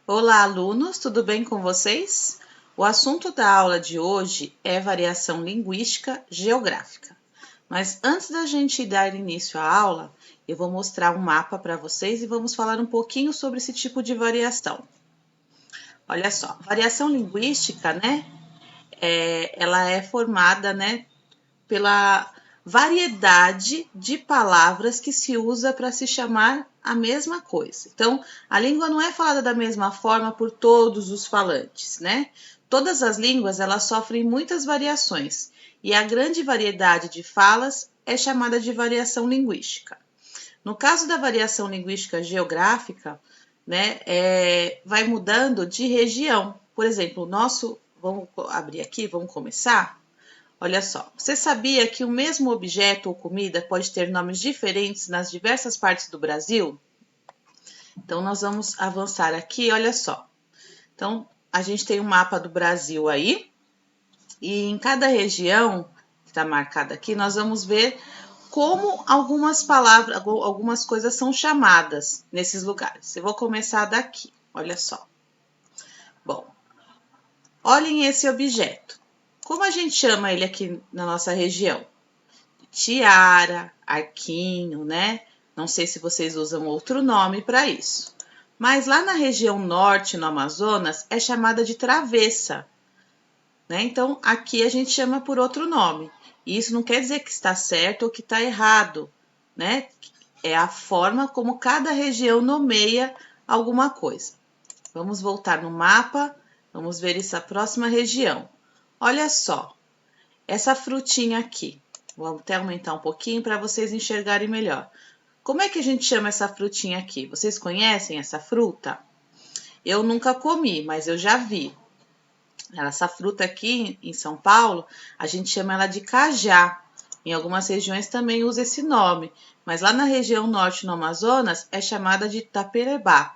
Olá, alunos, tudo bem com vocês? O assunto da aula de hoje é variação linguística geográfica. Mas antes da gente dar início à aula, eu vou mostrar um mapa para vocês e vamos falar um pouquinho sobre esse tipo de variação. Olha só, variação linguística, né? Ela é formada, né, pela variedade de palavras que se usa para se chamar a mesma coisa. Então, a língua não é falada da mesma forma por todos os falantes, né? Todas as línguas, elas sofrem muitas variações, e a grande variedade de falas é chamada de variação linguística. No caso da variação linguística geográfica, né, vai mudando de região. Por exemplo, vamos abrir aqui, vamos começar? Olha só, você sabia que o mesmo objeto ou comida pode ter nomes diferentes nas diversas partes do Brasil? Então, nós vamos avançar aqui, olha só. Então, a gente tem um mapa do Brasil aí, e em cada região, que está marcada aqui, nós vamos ver como algumas palavras, algumas coisas são chamadas nesses lugares. Eu vou começar daqui, olha só. Bom, olhem esse objeto. Como a gente chama ele aqui na nossa região? Tiara, arquinho, né? Não sei se vocês usam outro nome para isso. Mas lá na região norte, no Amazonas, é chamada de travessa, né? Então, aqui a gente chama por outro nome. E isso não quer dizer que está certo ou que está errado, né? É a forma como cada região nomeia alguma coisa. Vamos voltar no mapa, vamos ver essa próxima região. Olha só, essa frutinha aqui. Vou até aumentar um pouquinho para vocês enxergarem melhor. Como é que a gente chama essa frutinha aqui? Vocês conhecem essa fruta? Eu nunca comi, mas eu já vi. Essa fruta aqui em São Paulo, a gente chama ela de cajá. Em algumas regiões também usa esse nome, mas lá na região norte, no Amazonas, é chamada de taperebá.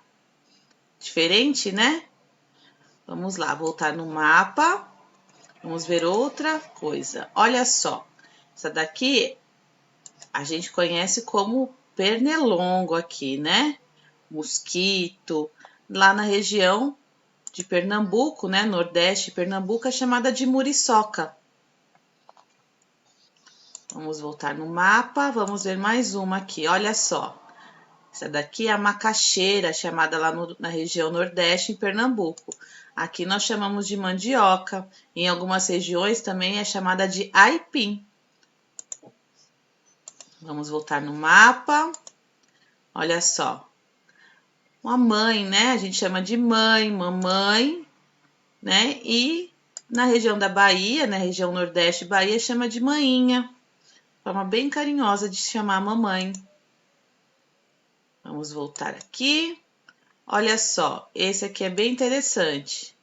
Diferente, né? Vamos lá, voltar no mapa. Vamos ver outra coisa. Olha só, essa daqui a gente conhece como pernilongo aqui, né? Mosquito. Lá na região de Pernambuco, né? Nordeste de Pernambuco é chamada de muriçoca. Vamos voltar no mapa, vamos ver mais uma aqui, olha só. Essa daqui é a macaxeira, chamada lá na região Nordeste, em Pernambuco. Aqui nós chamamos de mandioca. Em algumas regiões também é chamada de aipim. Vamos voltar no mapa. Olha só. Uma mãe, né? A gente chama de mãe, mamãe, né? E na região da Bahia, na região Nordeste Bahia, chama de maninha. Forma bem carinhosa de chamar a mamãe. Vamos voltar aqui. Olha só, esse aqui é bem interessante,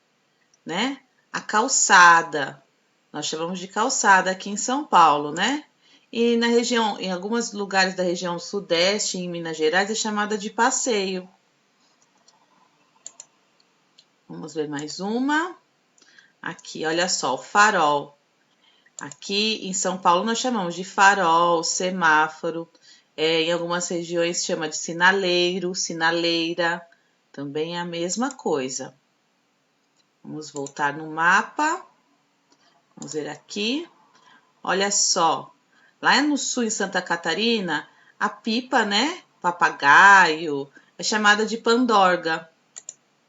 né? A calçada. Nós chamamos de calçada aqui em São Paulo, né? E na região, em alguns lugares da região sudeste, em Minas Gerais, é chamada de passeio. Vamos ver mais uma. Aqui, olha só, o farol. Aqui em São Paulo nós chamamos de farol, semáforo. Em algumas regiões chama de sinaleiro, sinaleira. Também é a mesma coisa. Vamos voltar no mapa. Vamos ver aqui. Olha só, lá no sul, em Santa Catarina, a pipa, né? Papagaio, é chamada de pandorga.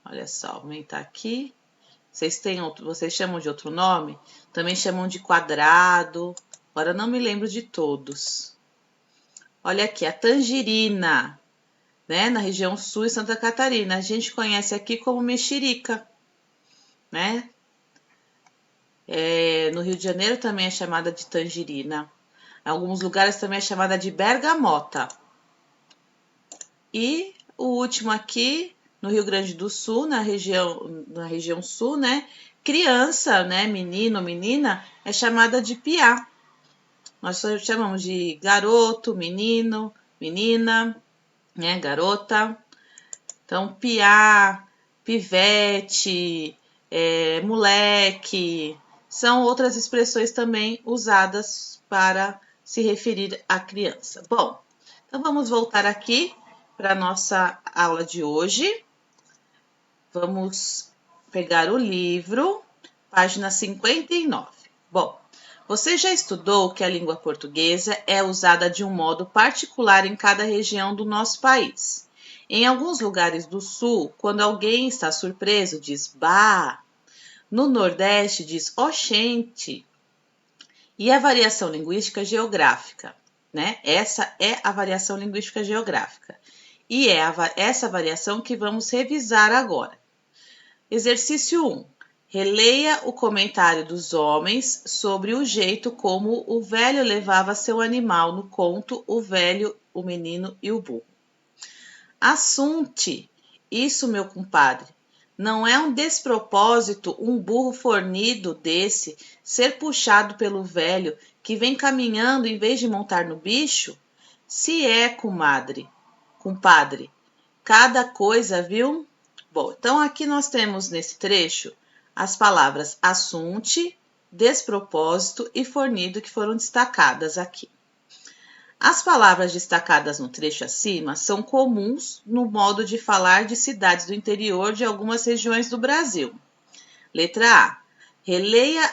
Olha só, aumentar aqui. Vocês chamam de outro nome? Também chamam de quadrado. Agora não me lembro de todos. Olha aqui, a tangerina, né? Na região sul de Santa Catarina. A gente conhece aqui como mexerica, né? No Rio de Janeiro também é chamada de tangerina. Em alguns lugares também é chamada de bergamota. E o último aqui, no Rio Grande do Sul, na região sul, né? Criança, né? Menino, menina, é chamada de piá. Nós chamamos de garoto, menino, menina, né? Garota. Então, piá, pivete, moleque, são outras expressões também usadas para se referir à criança. Bom, então vamos voltar aqui para a nossa aula de hoje. Vamos pegar o livro, página 59. Bom, você já estudou que a língua portuguesa é usada de um modo particular em cada região do nosso país. Em alguns lugares do sul, quando alguém está surpreso, diz bah. No Nordeste, diz oxente. E a variação linguística geográfica, né? Essa é a variação linguística geográfica. E é essa variação que vamos revisar agora. Exercício 1. Releia o comentário dos homens sobre o jeito como o velho levava seu animal no conto O Velho, o Menino e o Burro. Assunte, isso, meu compadre, não é um despropósito um burro fornido desse ser puxado pelo velho que vem caminhando em vez de montar no bicho? Se é, compadre, cada coisa, viu? Bom, então aqui nós temos nesse trecho as palavras assunte, despropósito e fornido que foram destacadas aqui. As palavras destacadas no trecho acima são comuns no modo de falar de cidades do interior de algumas regiões do Brasil. Letra A. Releia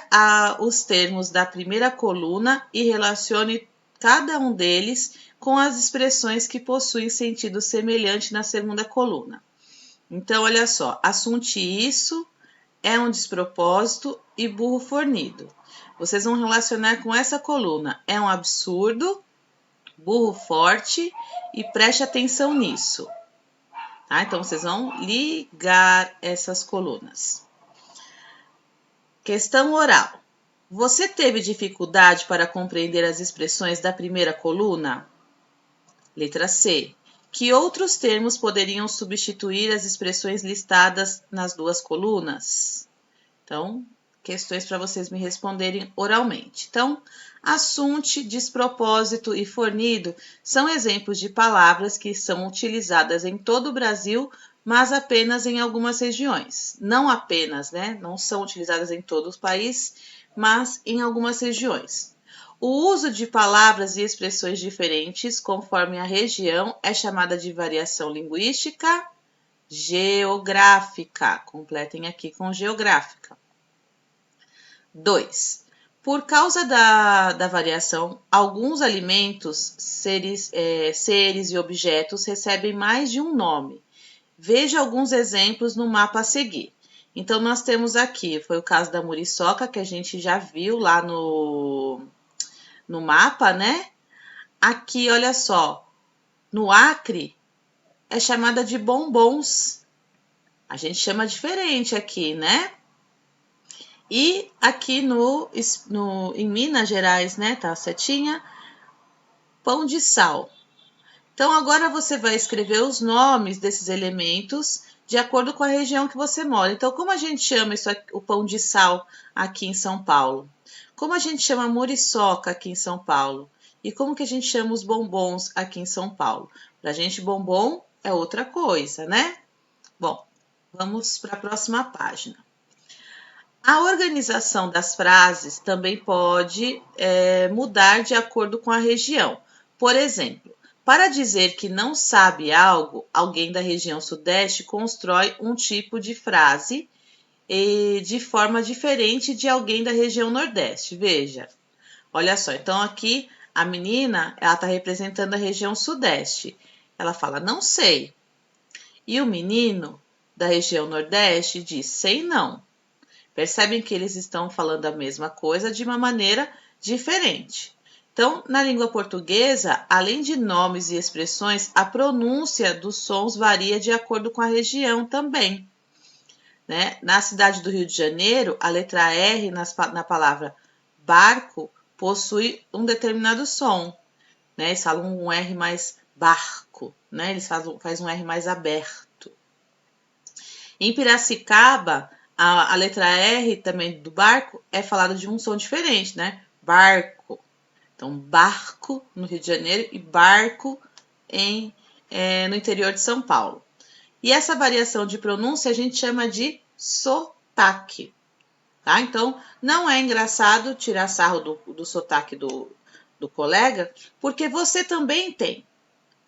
os termos da primeira coluna e relacione cada um deles com as expressões que possuem sentido semelhante na segunda coluna. Então, olha só, assunte isso, é um despropósito e burro fornido. Vocês vão relacionar com essa coluna. É um absurdo, burro forte e preste atenção nisso. Tá? Então, vocês vão ligar essas colunas. Questão oral. Você teve dificuldade para compreender as expressões da primeira coluna? Letra C. Que outros termos poderiam substituir as expressões listadas nas duas colunas? Então, questões para vocês me responderem oralmente. Então, assunte, despropósito e fornido são exemplos de palavras que são utilizadas em todo o Brasil, mas apenas em algumas regiões. Não apenas, né? Não são utilizadas em todo o país, mas em algumas regiões. O uso de palavras e expressões diferentes conforme a região é chamada de variação linguística geográfica. Completem aqui com geográfica. 2. Por causa da variação, alguns alimentos, seres e objetos recebem mais de um nome. Veja alguns exemplos no mapa a seguir. Então, nós temos aqui, foi o caso da muriçoca, que a gente já viu lá no mapa, né? Aqui, olha só, no Acre, é chamada de bombons. A gente chama diferente aqui, né? E aqui em Minas Gerais, né, tá a setinha, pão de sal. Então, agora você vai escrever os nomes desses elementos de acordo com a região que você mora. Então, como a gente chama isso aqui, o pão de sal aqui em São Paulo? Como a gente chama a muriçoca aqui em São Paulo? E como que a gente chama os bombons aqui em São Paulo? Pra gente, bombom é outra coisa, né? Bom, vamos para a próxima página. A organização das frases também pode mudar de acordo com a região. Por exemplo, para dizer que não sabe algo, alguém da região sudeste constrói um tipo de frase de forma diferente de alguém da região nordeste. Veja, olha só, então aqui a menina, ela está representando a região sudeste. Ela fala, não sei. E o menino da região nordeste diz, sei não. Percebem que eles estão falando a mesma coisa de uma maneira diferente. Então, na língua portuguesa, além de nomes e expressões, a pronúncia dos sons varia de acordo com a região também. Né? Na cidade do Rio de Janeiro, a letra R na palavra barco possui um determinado som. Né? Eles falam um R mais barco, né? Eles fazem um R mais aberto. Em Piracicaba, a letra R também do barco é falada de um som diferente, né? Barco. Então, barco no Rio de Janeiro e barco no interior de São Paulo. E essa variação de pronúncia a gente chama de sotaque. Tá? Então, não é engraçado tirar sarro do sotaque do colega, porque você também tem.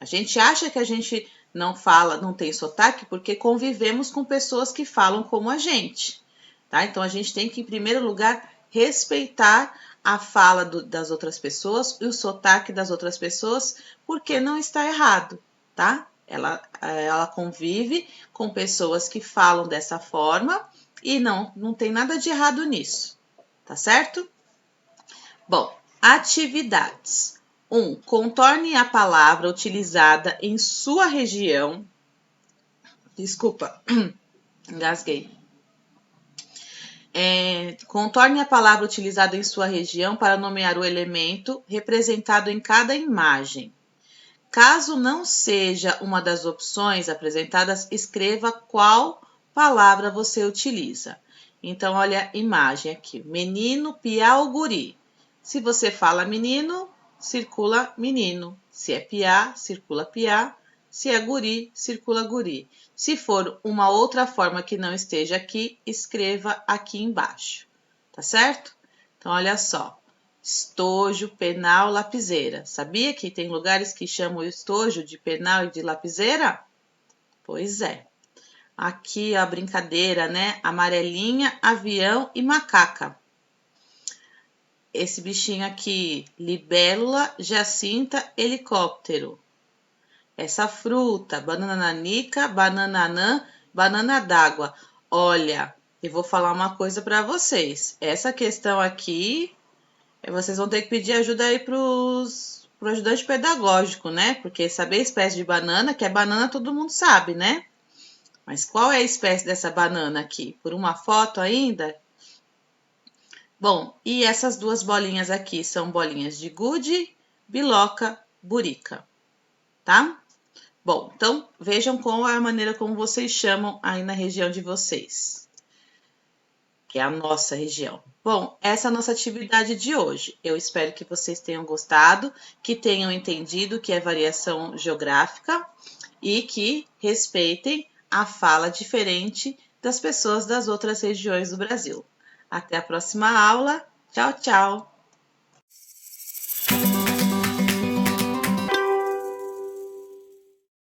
A gente acha que a gente não fala, não tem sotaque, porque convivemos com pessoas que falam como a gente, tá? Então a gente tem que, em primeiro lugar, respeitar a fala das outras pessoas e o sotaque das outras pessoas, porque não está errado, tá? Ela convive com pessoas que falam dessa forma e não tem nada de errado nisso, tá certo? Bom, atividades. 1. Contorne a palavra utilizada em sua região. Desculpa, engasguei. Contorne a palavra utilizada em sua região para nomear o elemento representado em cada imagem. Caso não seja uma das opções apresentadas, escreva qual palavra você utiliza. Então, olha a imagem aqui. Menino, piá ou guri. Se você fala menino, circula menino. Se é piá, circula piá. Se é guri, circula guri. Se for uma outra forma que não esteja aqui, escreva aqui embaixo. Tá certo? Então, olha só. Estojo, penal, lapiseira. Sabia que tem lugares que chamam o estojo de penal e de lapiseira? Pois é. Aqui a brincadeira, né? Amarelinha, avião e macaca. Esse bichinho aqui, libélula, jacinta, helicóptero. Essa fruta, banana nanica, banana anã, banana d'água. Olha, eu vou falar uma coisa para vocês. Essa questão aqui, vocês vão ter que pedir ajuda aí pro ajudante pedagógico, né? Porque saber a espécie de banana, que é banana todo mundo sabe, né? Mas qual é a espécie dessa banana aqui? Por uma foto ainda? Bom, e essas duas bolinhas aqui são bolinhas de gude, biloca, burica, tá? Bom, então vejam qual é a maneira como vocês chamam aí na região de vocês, que é a nossa região. Bom, essa é a nossa atividade de hoje. Eu espero que vocês tenham gostado, que tenham entendido que é variação geográfica e que respeitem a fala diferente das pessoas das outras regiões do Brasil. Até a próxima aula. Tchau, tchau!